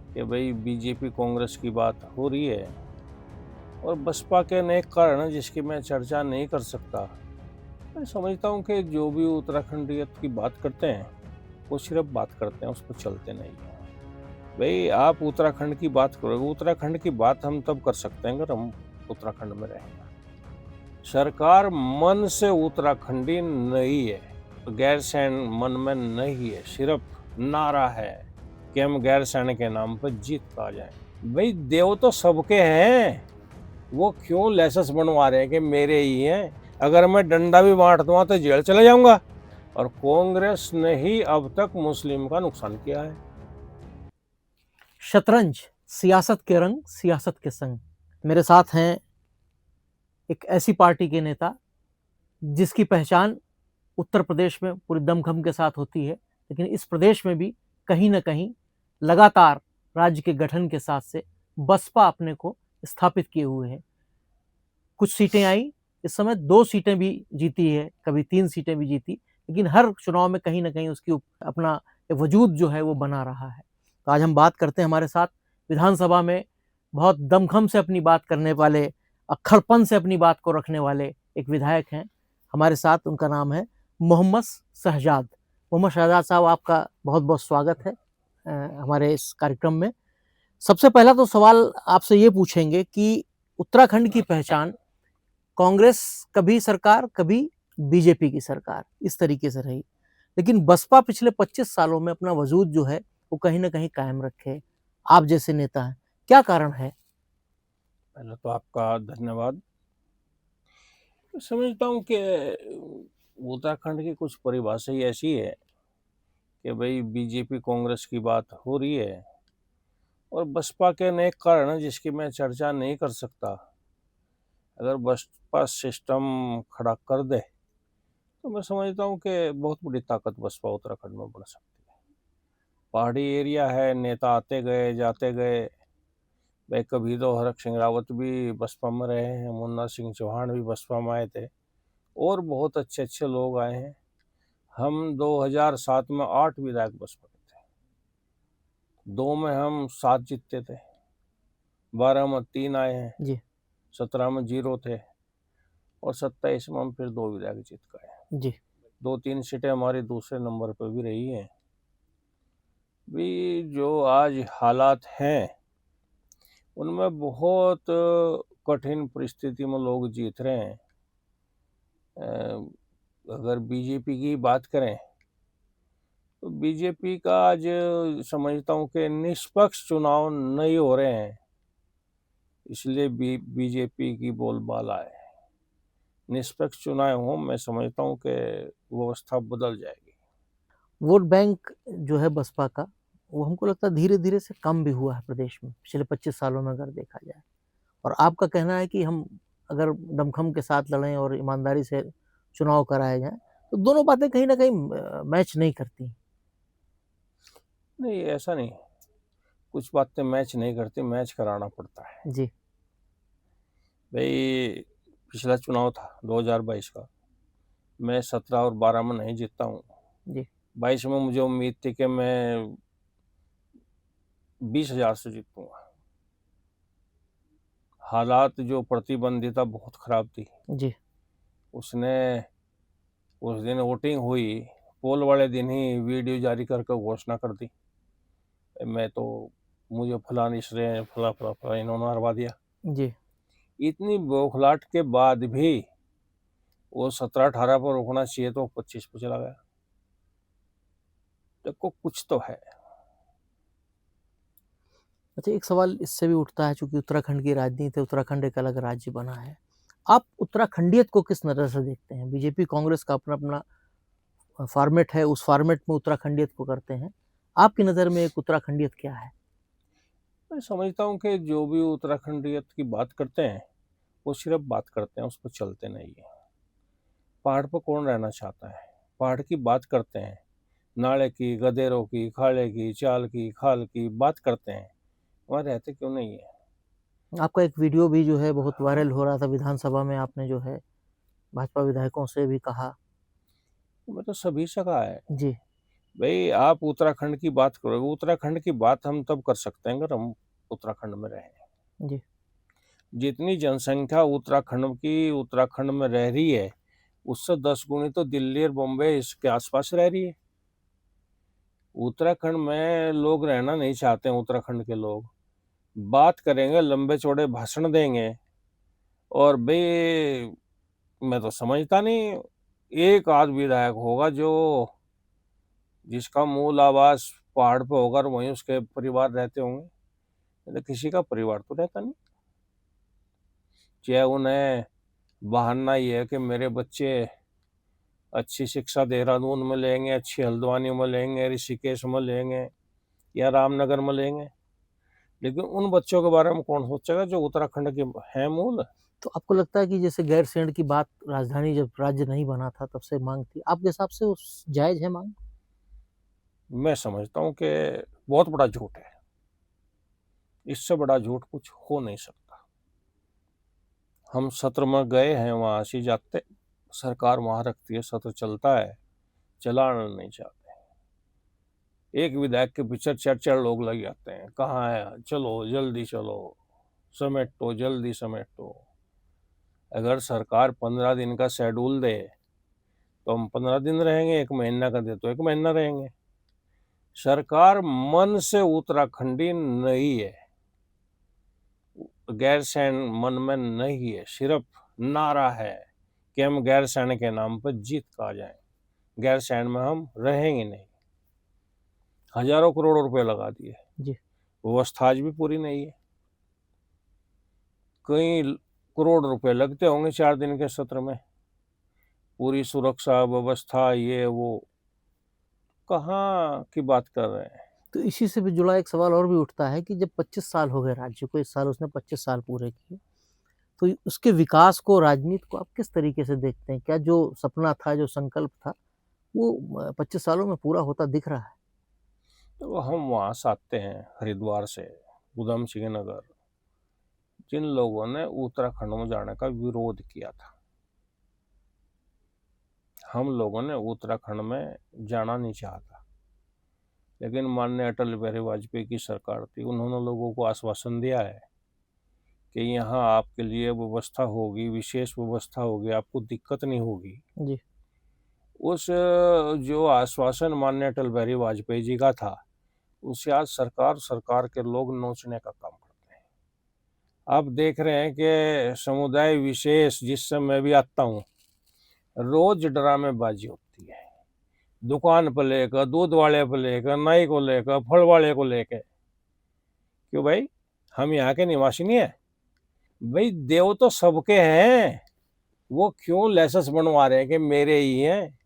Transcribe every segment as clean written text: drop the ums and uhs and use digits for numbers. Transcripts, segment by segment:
कि भाई बीजेपी कांग्रेस की बात हो रही है और बसपा के अनेक कारण हैं जिसकी मैं चर्चा नहीं कर सकता। मैं समझता हूँ कि जो भी उत्तराखंडियत की बात करते हैं वो सिर्फ बात करते हैं, उस पर चलते नहीं हैं। भाई आप उत्तराखंड की बात करोगे, उत्तराखंड की बात हम तब कर सकते हैं अगर हम उत्तराखंड में रहेंगे। सरकार मन से उत्तराखंडी नहीं है, तो गैरसैंण मन में नहीं है, सिर्फ नारा है कि हम गैरसैंण के नाम पर जीत पा जाए। भाई देव तो सबके हैं, वो क्यों लाइसेंस बनवा रहे हैं कि मेरे ही हैं? अगर मैं डंडा भी बांट दूंगा तो जेल चला जाऊंगा। और कांग्रेस ने ही अब तक मुस्लिम का नुकसान किया है। शतरंज, सियासत के रंग, सियासत के संग। मेरे साथ हैं एक ऐसी पार्टी के नेता जिसकी पहचान उत्तर प्रदेश में पूरी दमखम के साथ होती है, लेकिन इस प्रदेश में भी कहीं ना कहीं लगातार राज्य के गठन के साथ से बसपा अपने को स्थापित किए हुए है। कुछ सीटें आई, इस समय 2 सीटें भी जीती है, कभी 3 सीटें भी जीती, लेकिन हर चुनाव में कहीं ना कहीं उसकी अपना वजूद जो है वो बना रहा है। तो आज हम बात करते हैं, हमारे साथ विधानसभा में बहुत दमखम से अपनी बात करने वाले, अक्खड़पन से अपनी बात को रखने वाले एक विधायक हैं हमारे साथ। उनका नाम है मोहम्मद शहजाद। मोहम्मद शहजाद साहब, आपका बहुत बहुत स्वागत है हमारे इस कार्यक्रम में। सबसे पहला तो सवाल आपसे ये पूछेंगे कि उत्तराखंड की पहचान कांग्रेस कभी सरकार, कभी बीजेपी की सरकार, इस तरीके से रही, लेकिन बसपा पिछले 25 सालों में अपना वजूद जो है वो कहीं ना कहीं कायम रखे। आप जैसे नेता हैं, क्या कारण है? पहले तो आपका धन्यवाद। मैं समझता हूँ कि उत्तराखंड की कुछ परिभाषा ही ऐसी है कि भाई बीजेपी कांग्रेस की बात हो रही है और बसपा के अनेक कारण हैं जिसकी मैं चर्चा नहीं कर सकता। अगर बसपा सिस्टम खड़ा कर दे तो मैं समझता हूँ कि बहुत बड़ी ताकत बसपा उत्तराखंड में बन सकती है। पहाड़ी एरिया है, नेता आते गए जाते गए। भाई कभी तो हरक सिंह रावत भी बसपा में रहे हैं, मुन्ना सिंह चौहान भी बसपा में आए थे और बहुत अच्छे अच्छे लोग आए हैं। हम 2007 में 8 विधायक बसपा के थे, 2 में हम 7 जीतते थे, 12 में 3 आए हैं जी 17 में 0 थे और 27 में हम फिर 2 विधायक जीत गए। जी 2-3 सीटें हमारी दूसरे नंबर पर भी रही हैं। भी जो आज हालात हैं उनमें बहुत कठिन परिस्थिति में लोग जीत रहे हैं। अगर बीजेपी की बात करें तो बीजेपी का आज समझता हूँ कि निष्पक्ष चुनाव नहीं हो रहे हैं, इसलिए बीजेपी की बोलबाला है। निष्पक्ष चुनाव हो, मैं समझता हूँ कि व्यवस्था बदल जाएगी। वोट बैंक जो है बसपा का, वो हमको लगता है धीरे धीरे से कम भी हुआ है प्रदेश में पिछले 25 सालों में अगर देखा जाए। और आपका कहना है कि हम अगर दमखम के साथ लड़ें और ईमानदारी से चुनाव कराए जाएं तो दोनों बातें कहीं ना कहीं मैच नहीं करती। नहीं, ऐसा नहीं, कुछ बातें मैच नहीं करती, मैच कराना पड़ता है। जी भाई पिछला चुनाव था 2022 का, मैं 17 और 12 में नहीं जीतता हूँ। जी 22 में मुझे उम्मीद थी कि मैं 20,000 से जीतूंगा। हालात जो प्रतिबंधिता बहुत खराब थी, जी उसने उस दिन वोटिंग हुई, पोल वाले दिन ही वीडियो जारी करके घोषणा कर दी, मैं तो मुझे फलानी श्रेय फला फला फला इन्होंने हरवा दिया। जी इतनी बौखलाहट के बाद भी वो 17-18 पर रुकना चाहिए तो 25 पर चला गया। देखो कुछ तो है। अच्छा, एक सवाल इससे भी उठता है, चूंकि उत्तराखंड की राजनीति है, उत्तराखंड एक अलग राज्य बना है, आप उत्तराखंडियत को किस नज़र से देखते हैं? बीजेपी कांग्रेस का अपना अपना फॉर्मेट है, उस फॉर्मेट में उत्तराखंडियत को करते हैं। आपकी नज़र में एक उत्तराखंडियत क्या है? मैं समझता हूँ कि जो भी उत्तराखंडियत की बात करते हैं वो सिर्फ बात करते हैं, उस पर चलते नहीं है। पहाड़ पर कौन रहना चाहता है? पहाड़ की बात करते हैं, नाले की, गधेरों की, खाले की, चाल की, खाल की बात करते हैं, वहाँ रहते क्यों नहीं है? आपका एक वीडियो भी जो है बहुत वायरल हो रहा था विधानसभा में, आपने जो है भाजपा विधायकों से भी कहा। मैं तो सभी से कहा है जी भाई आप उत्तराखंड की बात करोगे, उत्तराखंड की बात हम तब कर सकते हैं अगर हम उत्तराखंड में रहें। जी। जितनी जनसंख्या उत्तराखंड में रह रही है, उससे 10 गुनी तो दिल्ली और बॉम्बे इसके आसपास रह रही है। उत्तराखंड में लोग रहना नहीं चाहते हैं। उत्तराखंड के लोग बात करेंगे, लंबे चौड़े भाषण देंगे, और भाई मैं तो समझता नहीं एक आध विधायक होगा जो जिसका मूल आवास पहाड़ पे होगा और वहीं उसके परिवार रहते होंगे। तो किसी का परिवार तो रहता नहीं। चाहे उन्हें बहाना ही है कि मेरे बच्चे अच्छी शिक्षा देहरादून में लेंगे, अच्छी हल्द्वानी में लेंगे, ऋषिकेश में लेंगे या रामनगर में लेंगे, लेकिन उन बच्चों के बारे में कौन सोचेगा जो उत्तराखंड के हैं मूल। तो आपको लगता है कि जैसे गैरसैंण की बात राजधानी जब राज्य नहीं बना था तब से मांग थी, आपके हिसाब से उस जायज है मांग? मैं समझता हूँ कि बहुत बड़ा झूठ है। इससे बड़ा झूठ कुछ हो नहीं सकता। हम सत्र में गए हैं, वहां से जाते सरकार वहां रखती है, सत्र चलता है, चलाना नहीं चाहते। एक विधायक के पीछे 4-4 लोग लग जाते हैं, कहाँ है, चलो जल्दी चलो, समेटो जल्दी समेटो। अगर सरकार 15 दिन का शेड्यूल दे तो हम 15 दिन रहेंगे, 1 महीना का दे तो 1 महीना रहेंगे। सरकार मन से उत्तराखंडी नहीं है, गैरसैंण मन में नहीं है, सिर्फ नारा है कि हम गैरसैंण के नाम पर जीत का जाएं, गैरसैंण में हम रहेंगे नहीं। हजारों करोड़ रुपए लगा दिए, जी। व्यवस्था आज भी पूरी नहीं है। कई करोड़ रुपए लगते होंगे 4 दिन के सत्र में, पूरी सुरक्षा व्यवस्था ये वो, कहाँ की बात कर रहे हैं। तो इसी से भी जुड़ा एक सवाल और भी उठता है कि जब 25 साल हो गए राज्य को, इस साल उसने 25 साल पूरे किए, तो उसके विकास को, राजनीति को आप किस तरीके से देखते हैं? क्या जो सपना था, जो संकल्प था, वो 25 सालों में पूरा होता दिख रहा है? तो हम वहां से आते हैं हरिद्वार से, उधम सिंह नगर, जिन लोगों ने उत्तराखंड में जाने का विरोध किया था, हम लोगों ने उत्तराखंड में जाना नहीं चाहता, लेकिन माननीय अटल बिहारी वाजपेयी की सरकार थी, उन्होंने लोगों को आश्वासन दिया है कि यहाँ आपके लिए व्यवस्था होगी, विशेष व्यवस्था होगी, आपको दिक्कत नहीं होगी। जी। उस जो आश्वासन माननीय अटल बिहारी वाजपेयी जी का था, उससे आज सरकार के लोग नोचने का काम करते हैं। आप देख रहे हैं कि समुदाय विशेष जिससे मैं भी आता हूँ, रोज ड्रामेबाजी होती है, दुकान पर लेकर, दूध वाले पर लेकर, नाई को लेकर, फल वाले को लेकर। क्यों भाई, हम यहाँ के निवासी नहीं है? भाई देव तो सबके हैं, वो क्यों लाइसेंस बनवा रहे हैं कि मेरे ही हैं?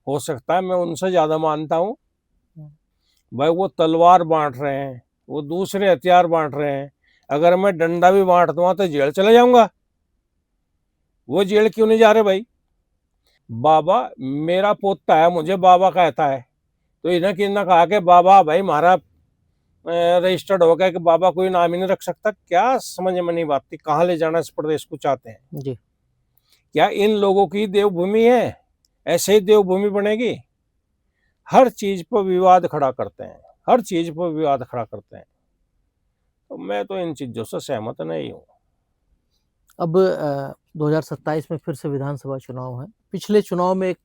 हो सकता है मैं उनसे ज्यादा मानता हूँ। भाई वो तलवार बांट रहे हैं, वो दूसरे हथियार बांट रहे हैं, अगर मैं डंडा भी बांट दूंगा तो जेल चला जाऊंगा। वो जेल क्यों नहीं जा रहे भाई? बाबा मेरा पोता है, मुझे बाबा कहता है, तो इन्हें किन्ना कहा कि बाबा भाई हमारा रजिस्टर्ड हो गया कि बाबा कोई नाम ही नहीं रख सकता। क्या समझ में नहीं बात थी, कहाँ ले जाना इस प्रदेश को चाहते हैं? जी। क्या इन लोगों की देवभूमि है? ऐसे ही देवभूमि बनेगी? हर चीज पर विवाद खड़ा करते हैं, हर चीज पर विवाद खड़ा करते हैं। तो मैं तो इन चीजों से सहमत नहीं हूँ। अब 2027 में फिर से विधानसभा चुनाव है। पिछले चुनाव में एक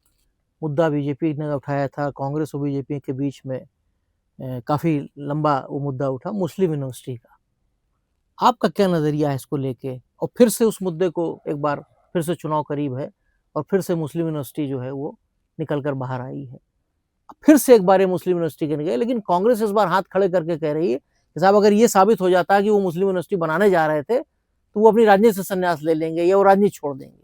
मुद्दा बीजेपी ने उठाया था, कांग्रेस और बीजेपी के बीच में काफी लंबा वो मुद्दा उठा, मुस्लिम यूनिवर्सिटी का। आपका क्या नजरिया है इसको लेके? और फिर से उस मुद्दे को एक बार फिर से चुनाव करीब है और फिर से मुस्लिम यूनिवर्सिटी जो है वो निकल कर बाहर आई है। फिर से एक बार ये मुस्लिम यूनिवर्सिटी के गए, लेकिन कांग्रेस इस बार हाथ खड़े करके कह रही है कि साहब अगर ये साबित हो जाता है कि वो मुस्लिम यूनिवर्सिटी बनाने जा रहे थे तो वो अपनी राजनीति से संन्यास ले लेंगे या वो राजनीति छोड़ देंगे।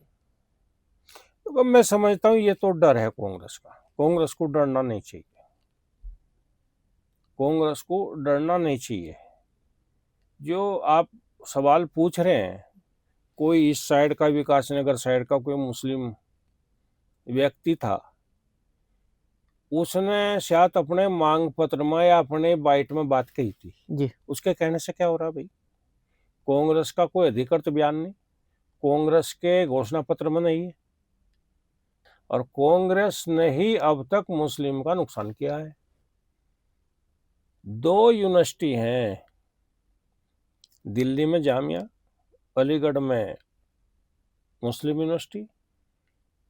तो मैं समझता हूँ ये तो डर है कांग्रेस का। कांग्रेस को डरना नहीं चाहिए, कांग्रेस को डरना नहीं चाहिए। जो आप सवाल पूछ रहे हैं, कोई इस साइड का, विकास नगर साइड का कोई मुस्लिम व्यक्ति था, उसने शायद अपने मांग पत्र में या अपने बाइट में बात कही थी, जी। उसके कहने से क्या हो रहा भाई? कांग्रेस का कोई अधिकृत बयान नहीं, कांग्रेस के घोषणा पत्र में नहीं है, और कांग्रेस ने ही अब तक मुस्लिम का नुकसान किया है। 2 यूनिवर्सिटी हैं, दिल्ली में जामिया, अलीगढ़ में मुस्लिम यूनिवर्सिटी।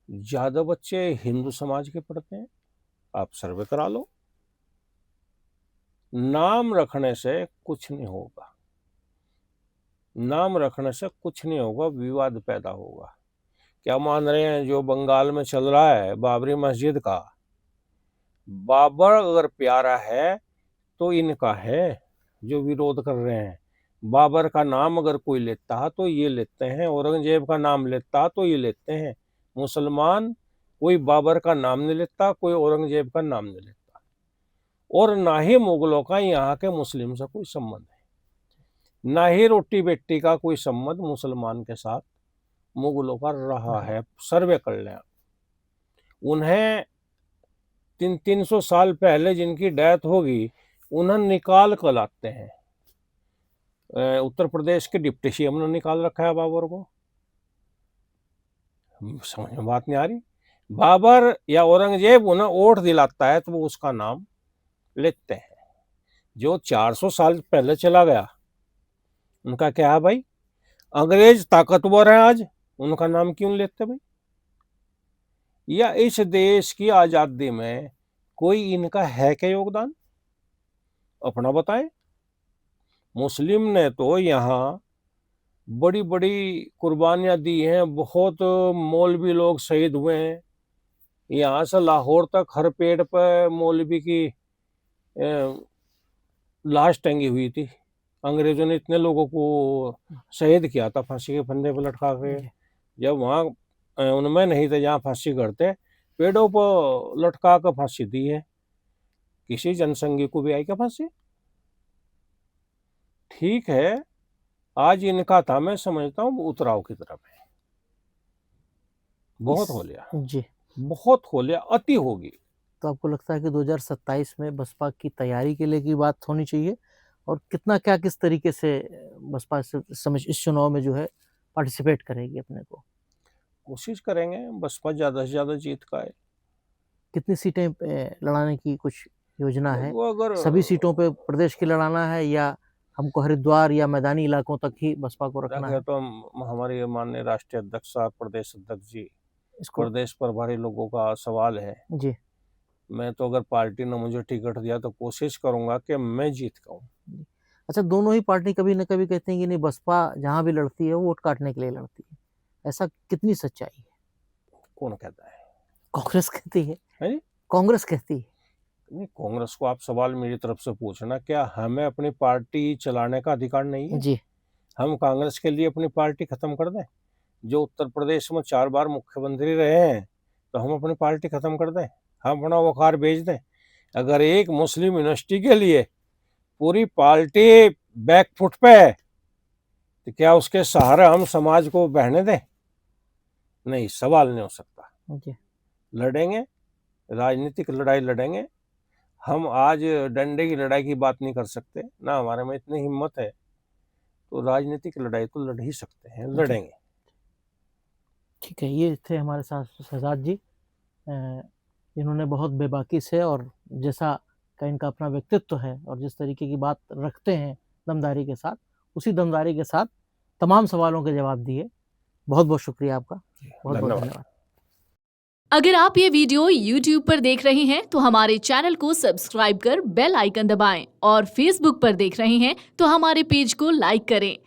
ज़्यादा बच्चे हिंदू समाज के पढ़ते हैं, आप सर्वे करा लो। नाम रखने से कुछ नहीं होगा, नाम रखने से कुछ नहीं होगा, विवाद पैदा होगा। क्या मान रहे हैं जो बंगाल में चल रहा है बाबरी मस्जिद का, बाबर अगर प्यारा है तो इनका है, जो विरोध कर रहे हैं। बाबर का नाम अगर कोई लेता है तो ये लेते हैं, औरंगजेब का नाम लेता है तो ये लेते हैं। मुसलमान कोई बाबर का नाम नहीं लेता, कोई औरंगजेब का नाम नहीं लेता, और ना ही मुगलों का यहाँ के मुस्लिम से कोई संबंध है, ना ही रोटी बेटी का कोई संबंध मुसलमान के साथ मुगलों का रहा है। सर्वे कर लें, उन्हें 300 साल पहले जिनकी डेथ होगी उन्हें निकाल कर लाते हैं। उत्तर प्रदेश के डिप्टी सीएम ने निकाल रखा है बाबर को, समझ में बात नहीं आ रही। बाबर या औरंगजेब उन्हें वोट दिलाता है तो वो उसका नाम लेते हैं। जो 400 साल पहले चला गया उनका क्या है भाई? अंग्रेज ताकतवर है आज, उनका नाम क्यों लेते भाई? या इस देश की आजादी में कोई इनका है क्या योगदान? अपना बताएं। मुस्लिम ने तो यहाँ बड़ी बड़ी कुर्बानियां दी हैं, बहुत मौलवी लोग शहीद हुए हैं। यहाँ से लाहौर तक हर पेड़ पर मौलवी की लाश टंगी हुई थी। अंग्रेजों ने इतने लोगों को शहीद किया था फांसी के फंदे पर लटका के। जब वहाँ उनमें नहीं थे जहाँ फांसी करते, पेड़ों पर लटका कर फांसी दी है। किसी जनसंघी को भी आई क्या फांसी? ठीक है, आज इनका था, मैं समझता हूँ उतराव की तरफ है। बहुत हो लिया जी, बहुत हो लिया, अति होगी। तो आपको लगता है कि 2027 में बसपा की तैयारी के लिए की बात होनी चाहिए, और कितना क्या किस तरीके से बसपा इस चुनाव में जो है पार्टिसिपेट करेगी अपने को? कोशिश करेंगे बसपा ज़्यादा से ज़्यादा जीत का है। कितनी सीटें लड़ाने की कुछ योजना है? वो अगर सभी सीटों पे प्रदेश की लड़ाना है, या हमको हरिद्वार या मैदानी इलाकों तक ही बसपा को रखना है? तो हमारे माननीय राष्ट्रीय अध्यक्ष साहब, प्रदेश अध्यक्ष जी, इसको प्रदेश प्रभारी लोगों का सवाल है। जी, मैं तो अगर पार्टी ने मुझे टिकट दिया तो कोशिश करूंगा कि मैं जीत पाऊं। अच्छा, दोनों ही पार्टी कभी न कभी कहते हैं कि नहीं, बसपा जहां भी लड़ती है वो वोट काटने के लिए लड़ती है। ऐसा कितनी सच्चाई है? कौन कहता है? कांग्रेस कहती है, है जी? कांग्रेस कहती है। नहीं, कांग्रेस को आप सवाल मेरी तरफ से पूछना, क्या हमें अपनी पार्टी चलाने का अधिकार नहीं है? जी, हम कांग्रेस के लिए अपनी पार्टी खत्म कर दें? जो उत्तर प्रदेश में 4 बार मुख्यमंत्री रहे हैं, तो हम अपनी पार्टी खत्म कर दें? हम अपना वकार भेज दें? अगर एक मुस्लिम यूनिवर्सिटी के लिए पूरी पार्टी बैकफुट पे है तो क्या उसके सहारे हम समाज को बहने दें? नहीं, सवाल नहीं हो सकता। जी, लड़ेंगे, राजनीतिक लड़ाई लड़ेंगे। हम आज डंडे की लड़ाई की बात नहीं कर सकते, ना हमारे में इतनी हिम्मत है, तो राजनीतिक लड़ाई तो लड़ ही सकते हैं, लड़ेंगे। ठीक है। ये थे हमारे साथ शहजाद जी, इन्होंने बहुत बेबाकी से, और जैसा का इनका अपना व्यक्तित्व है और जिस तरीके की बात रखते हैं दमदारी के साथ, उसी दमदारी के साथ तमाम सवालों के जवाब दिए। बहुत बहुत शुक्रिया आपका, बहुत बहुत धन्यवाद। अगर आप ये वीडियो YouTube पर देख रहे हैं तो हमारे चैनल को सब्सक्राइब कर बेल आइकन दबाएं, और Facebook पर देख रहे हैं तो हमारे पेज को लाइक करें।